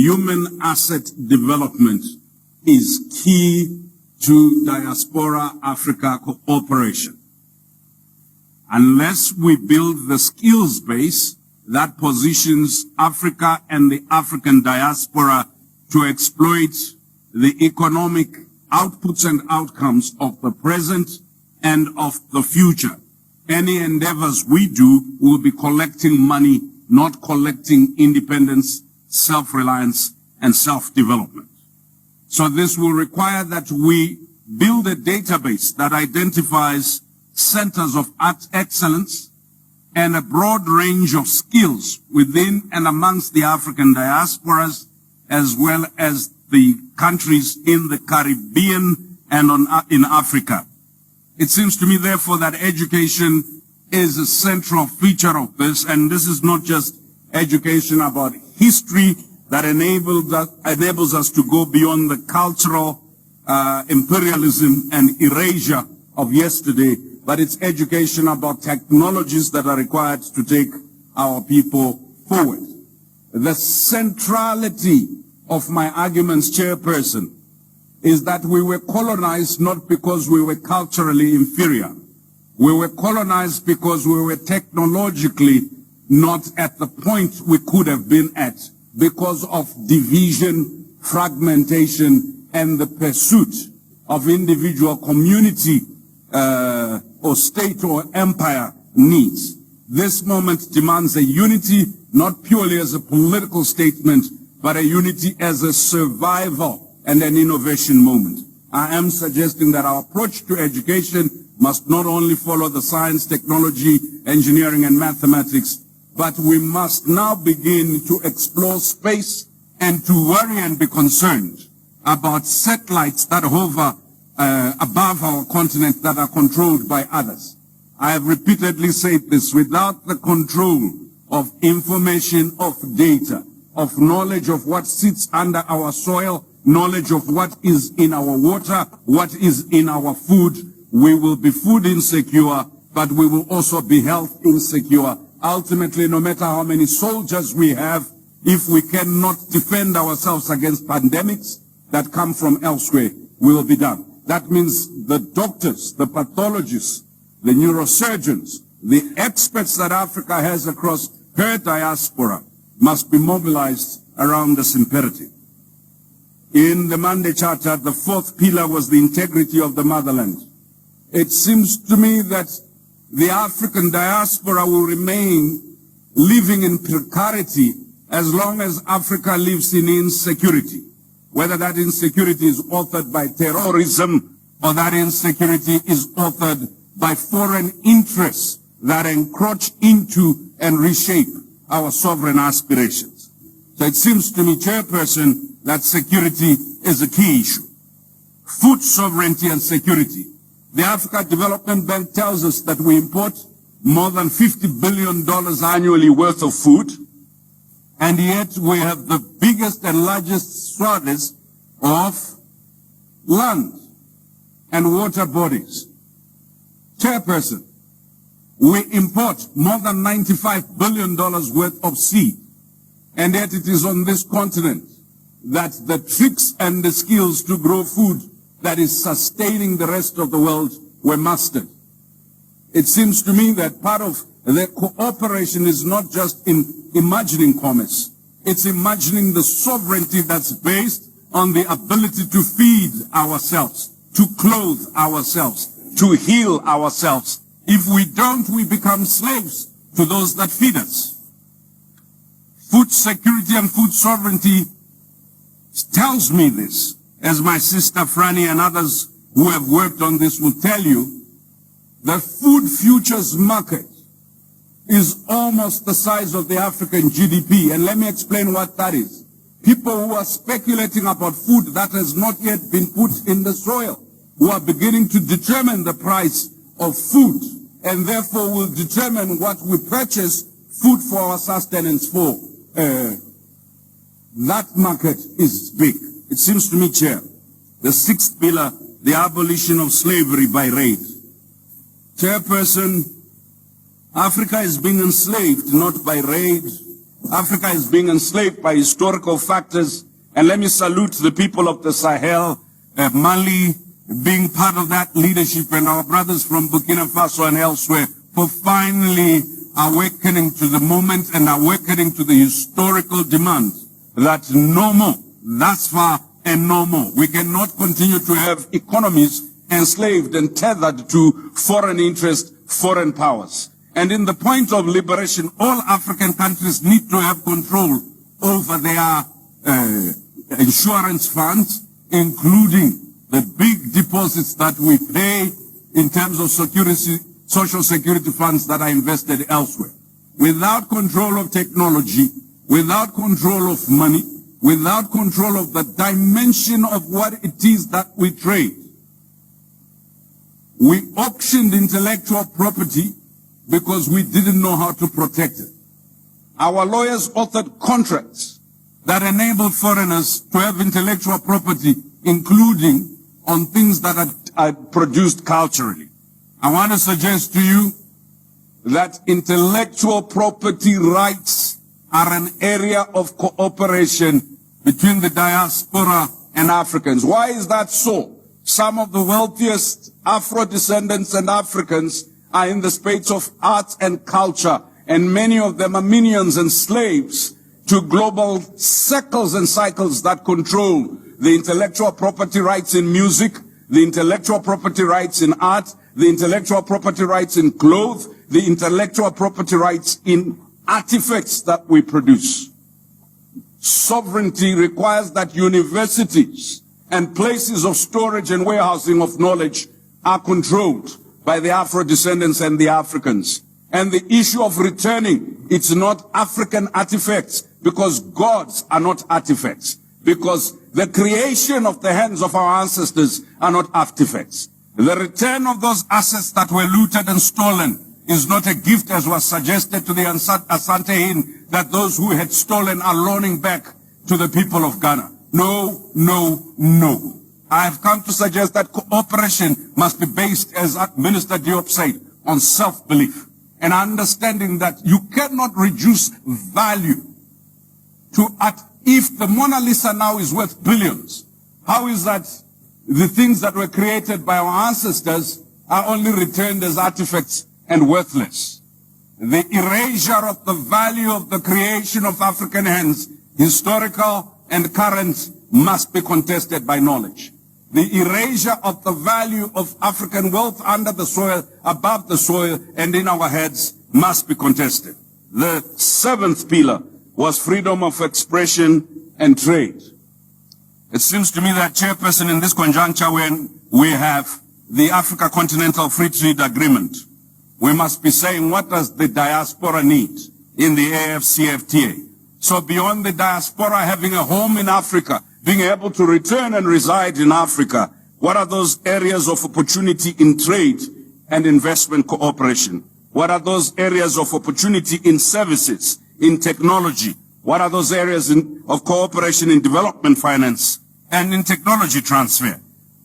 human asset development is key to Diaspora Africa cooperation. Unless we build the skills base that positions Africa and the African diaspora to exploit the economic outputs and outcomes of the present and of the future, any endeavors we do will be collecting money, not collecting independence, self-reliance, and self-development. So this will require that we build a database that identifies centers of excellence and a broad range of skills within and amongst the African diasporas, as well as the countries in the Caribbean and in Africa. It seems to me, therefore, that education is a central feature of this, and this is not just education about history that enables us to go beyond the cultural imperialism and erasure of yesterday, but it's education about technologies that are required to take our people forward. The centrality of my arguments, Chairperson, is that we were colonized not because we were culturally inferior. We were colonized because we were technologically not at the point we could have been at, because of division, fragmentation, and the pursuit of individual community or state or empire needs. This moment demands a unity, not purely as a political statement, but a unity as a survival and an innovation moment. I am suggesting that our approach to education must not only follow the science, technology, engineering, and mathematics, but we must now begin to explore space and to worry and be concerned about satellites that hover above our continent that are controlled by others. I have repeatedly said this: without the control of information, of data, of knowledge of what sits under our soil, knowledge of what is in our water, what is in our food, we will be food insecure, but we will also be health insecure. Ultimately, no matter how many soldiers we have, if we cannot defend ourselves against pandemics that come from elsewhere, we will be done. That means the doctors, the pathologists, the neurosurgeons, the experts that Africa has across her diaspora must be mobilized around this imperative. In the Monday Charter, the fourth pillar was the integrity of the motherland. It seems to me that the African diaspora will remain living in precarity as long as Africa lives in insecurity. Whether that insecurity is authored by terrorism or that insecurity is authored by foreign interests that encroach into and reshape our sovereign aspirations. So it seems to me, Chairperson, that security is a key issue. Food sovereignty and security. The Africa Development Bank tells us that we import more than $50 billion annually worth of food, and yet we have the biggest and largest swathes of land and water bodies. Chairperson, we import more than $95 billion worth of seed, and yet it is on this continent that the tricks and the skills to grow food that is sustaining the rest of the world were mastered. It seems to me that part of the cooperation is not just in imagining commerce. It's imagining the sovereignty that's based on the ability to feed ourselves, to clothe ourselves, to heal ourselves. If we don't, we become slaves to those that feed us. Food security and food sovereignty tells me this, as my sister Franny and others who have worked on this will tell you. The food futures market is almost the size of the African GDP. And let me explain what that is. People who are speculating about food that has not yet been put in the soil, who are beginning to determine the price of food, and therefore will determine what we purchase food for our sustenance for. That market is big. It seems to me, Chair, the sixth pillar, the abolition of slavery by raid. Chairperson, Africa is being enslaved not by raid, Africa is being enslaved by historical factors. And let me salute the people of the Sahel, Mali being part of that leadership, and our brothers from Burkina Faso and elsewhere for finally awakening to the moment and awakening to the historical demand that no more, thus far and no more. We cannot continue to have economies enslaved and tethered to foreign interests, foreign powers. And in the point of liberation, all African countries need to have control over their insurance funds, including the big deposits that we pay in terms of security, social security funds that are invested elsewhere. Without control of technology, without control of money, without control of the dimension of what it is that we trade, we auctioned intellectual property because we didn't know how to protect it. Our lawyers authored contracts that enabled foreigners to have intellectual property, including on things that are produced culturally. I want to suggest to you that intellectual property rights are an area of cooperation between the diaspora and Africans. Why is that so? Some of the wealthiest Afro-descendants and Africans are in the space of arts and culture, and many of them are minions and slaves to global circles and cycles that control the intellectual property rights in music, the intellectual property rights in art, the intellectual property rights in clothes, the intellectual property rights in artifacts that we produce. Sovereignty requires that universities and places of storage and warehousing of knowledge are controlled by the Afro-descendants and the Africans. And the issue of returning, it's not African artifacts, because gods are not artifacts, because the creation of the hands of our ancestors are not artifacts. The return of those assets that were looted and stolen is not a gift, as was suggested to the Asante, that those who had stolen are loaning back to the people of Ghana. No, no, no. I have come to suggest that cooperation must be based, as Minister Diop said, on self-belief and understanding that you cannot reduce value to if the Mona Lisa now is worth billions, how is that the things that were created by our ancestors are only returned as artifacts and worthless? The erasure of the value of the creation of African hands, historical and current, must be contested by knowledge. The erasure of the value of African wealth under the soil, above the soil, and in our heads must be contested. The seventh pillar was freedom of expression and trade. It seems to me that, Chairperson, in this conjuncture when we have the Africa Continental Free Trade Agreement, we must be saying, what does the diaspora need in the AFCFTA? So beyond the diaspora having a home in Africa, being able to return and reside in Africa, what are those areas of opportunity in trade and investment cooperation? What are those areas of opportunity in services, in technology? What are those areas of cooperation in development finance and in technology transfer?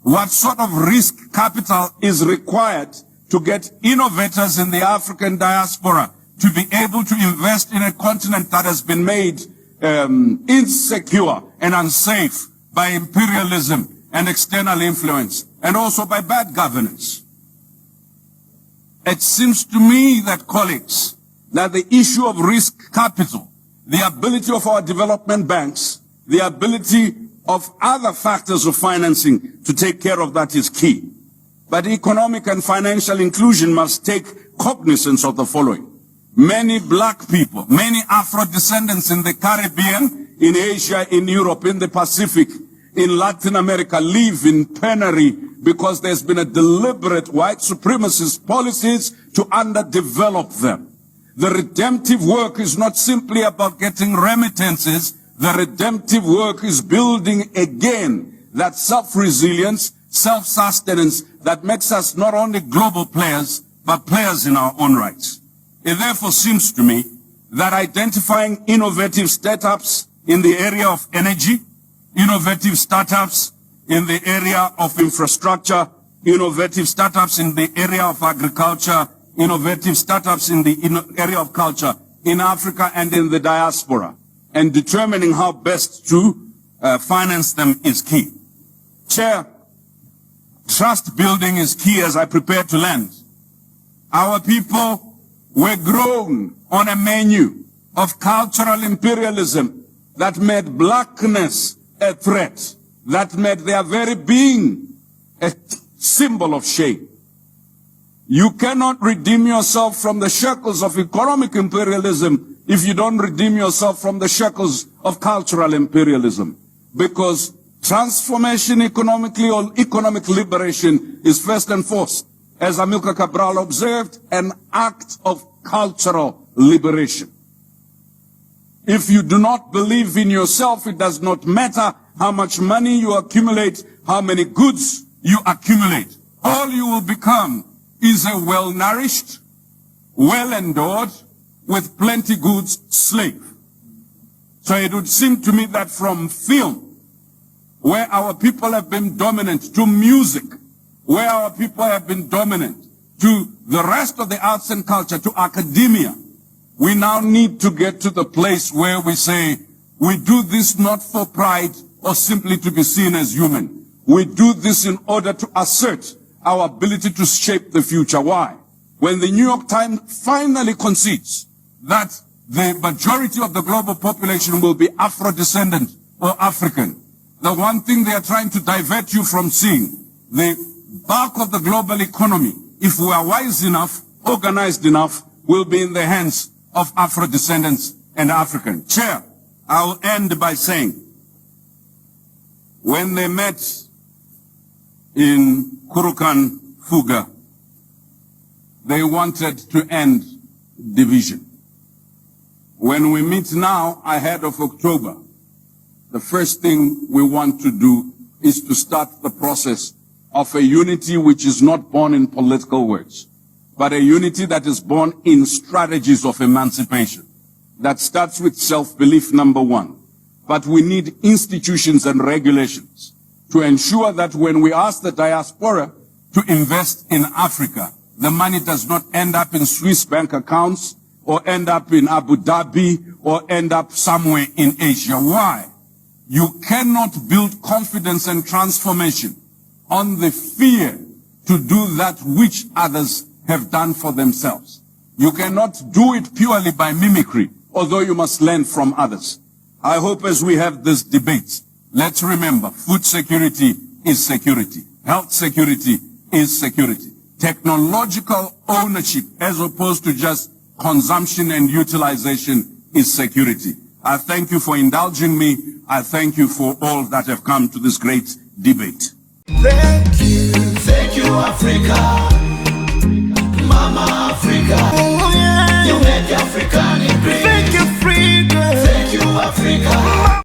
What sort of risk capital is required to get innovators in the African diaspora to be able to invest in a continent that has been made insecure and unsafe by imperialism and external influence, and also by bad governance? It seems to me that, colleagues, that the issue of risk capital, the ability of our development banks, the ability of other factors of financing to take care of that is key. But economic and financial inclusion must take cognizance of the following. Many black people, many Afro-descendants in the Caribbean, in Asia, in Europe, in the Pacific, in Latin America live in penury because there's been a deliberate white supremacist policies to underdevelop them. The redemptive work is not simply about getting remittances. The redemptive work is building again that self-resilience, self-sustenance that makes us not only global players, but players in our own rights. It therefore seems to me that identifying innovative startups in the area of energy, innovative startups in the area of infrastructure, innovative startups in the area of agriculture, innovative startups in the area of culture in Africa and in the diaspora, and determining how best to finance them is key. Chair, trust building is key as I prepare to land. Our people were grown on a menu of cultural imperialism that made blackness a threat, that made their very being a symbol of shame. You cannot redeem yourself from the shackles of economic imperialism if you don't redeem yourself from the shackles of cultural imperialism. Because transformation economically or economic liberation is first and foremost, as Amilcar Cabral observed, an act of cultural liberation. If you do not believe in yourself, it does not matter how much money you accumulate, how many goods you accumulate. All you will become is a well-nourished, well-endowed, with plenty goods slave. So it would seem to me that from film, where our people have been dominant, to music, where our people have been dominant, to the rest of the arts and culture, to academia, we now need to get to the place where we say, we do this not for pride or simply to be seen as human. We do this in order to assert our ability to shape the future. Why? When the New York Times finally concedes that the majority of the global population will be Afro-descendant or African, the one thing they are trying to divert you from seeing, the bulk of the global economy, if we are wise enough, organized enough, will be in the hands of Afro-descendants and African. Chair, I'll end by saying, when they met in Kurukan Fuga, they wanted to end division. When we meet now, ahead of October, the first thing we want to do is to start the process of a unity which is not born in political words, but a unity that is born in strategies of emancipation. That starts with self-belief, number one. But we need institutions and regulations to ensure that when we ask the diaspora to invest in Africa, the money does not end up in Swiss bank accounts or end up in Abu Dhabi or end up somewhere in Asia. Why? You cannot build confidence and transformation on the fear to do that which others have done for themselves. You cannot do it purely by mimicry, although you must learn from others. I hope as we have this debate, let's remember, food security is security. Health security is security. Technological ownership, as opposed to just consumption and utilization, is security. I thank you for indulging me. I thank you for all that have come to this great debate. Thank you, Africa.